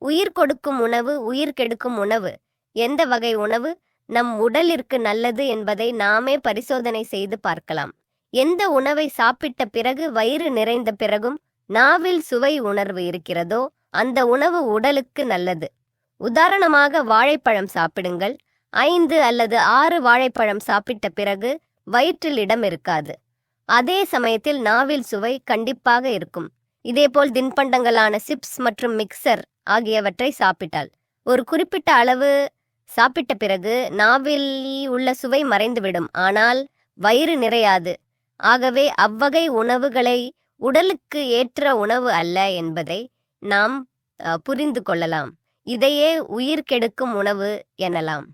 உயிர் கொடுக்கும் உணவு, உயிர் கெடுக்கும் உணவு, எந்த வகை உணவு நம் உடலிற்கு நல்லது என்பதை நாமே பரிசோதனை செய்து பார்க்கலாம். எந்த உணவை சாப்பிட்ட பிறகு வயிறு நிறைந்த பிறகும் நாவில் சுவை உணர்வு இருக்கிறதோ அந்த உணவு உடலுக்கு நல்லது. உதாரணமாக வாழைப்பழம் சாப்பிடுங்கள். 5 அல்லது 6 வாழைப்பழம் சாப்பிட்ட பிறகு வயிற்றில் இடம் இருக்காது. அதே சமயத்தில் நாவில் சுவை கண்டிப்பாக இருக்கும். இதேபோல் தின்பண்டங்களான சிப்ஸ் மற்றும் மிக்சர் ஆகியவற்றை சாப்பிட்டால் ஒரு குறிப்பிட்ட அளவு சாப்பிட்ட பிறகு நாவில் உள்ள சுவை மறைந்துவிடும், ஆனால் வயிறு நிறையாது. ஆகவே அவ்வகை உணவுகளை உடலுக்கு ஏற்ற உணவு அல்ல என்பதை நாம் புரிந்து கொள்ளலாம். இதையே உயிர் கெடுக்கும் உணவு எனலாம்.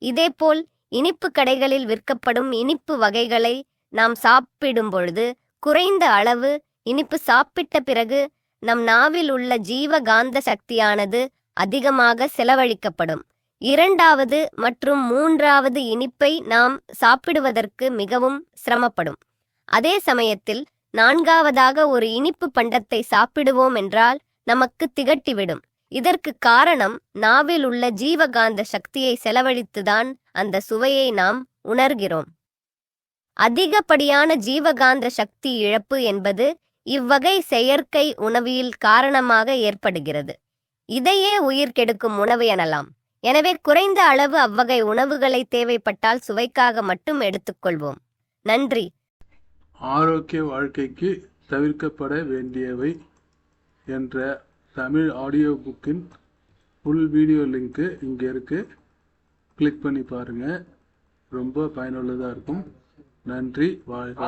இதேபோல் இனிப்பு கடைகளில் விற்கப்படும் இனிப்பு வகைகளை நாம் சாப்பிடும் பொழுது குறைந்த அளவு இனிப்பு சாப்பிட்ட பிறகு நம் நாவில் உள்ள ஜீவகாந்த சக்தியானது அதிகமாக செலவழிக்கப்படும். 2வது மற்றும் 3வது இனிப்பை நாம் சாப்பிடுவதற்கு மிகவும் சிரமப்படும். அதே சமயத்தில் 4வதாக ஒரு இனிப்பு பண்டத்தை சாப்பிடுவோம் என்றால் நமக்கு திகட்டிவிடும். இதற்கு காரணம் நாவில் உள்ள ஜீவகாந்த சக்தியை செலவழித்துதான் அந்த சுவையை நாம் உணர்கிறோம். அதிகப்படியான ஜீவகாந்த சக்தி இழப்பு என்பது இவ்வகை செயற்கை உணவியல் காரணமாக ஏற்படுகிறது. இதையே உயிர் கெடுக்கும் உணவு எனலாம். எனவே குறைந்த அளவு அவ்வகை உணவுகளை தேவைப்பட்டால் சுவைக்காக மட்டும் எடுத்துக்கொள்வோம். நன்றி. ஆரோக்கிய வாழ்க்கைக்கு தவிர்க்கப்பட வேண்டியவை என்ற தமிழ் ஆடியோ புக்கின் ஃபுல் வீடியோ லிங்க்கு இங்கே இருக்குது. கிளிக் பண்ணி பாருங்கள். ரொம்ப பயனுள்ளதாக இருக்கும். நன்றி. வாழ்க.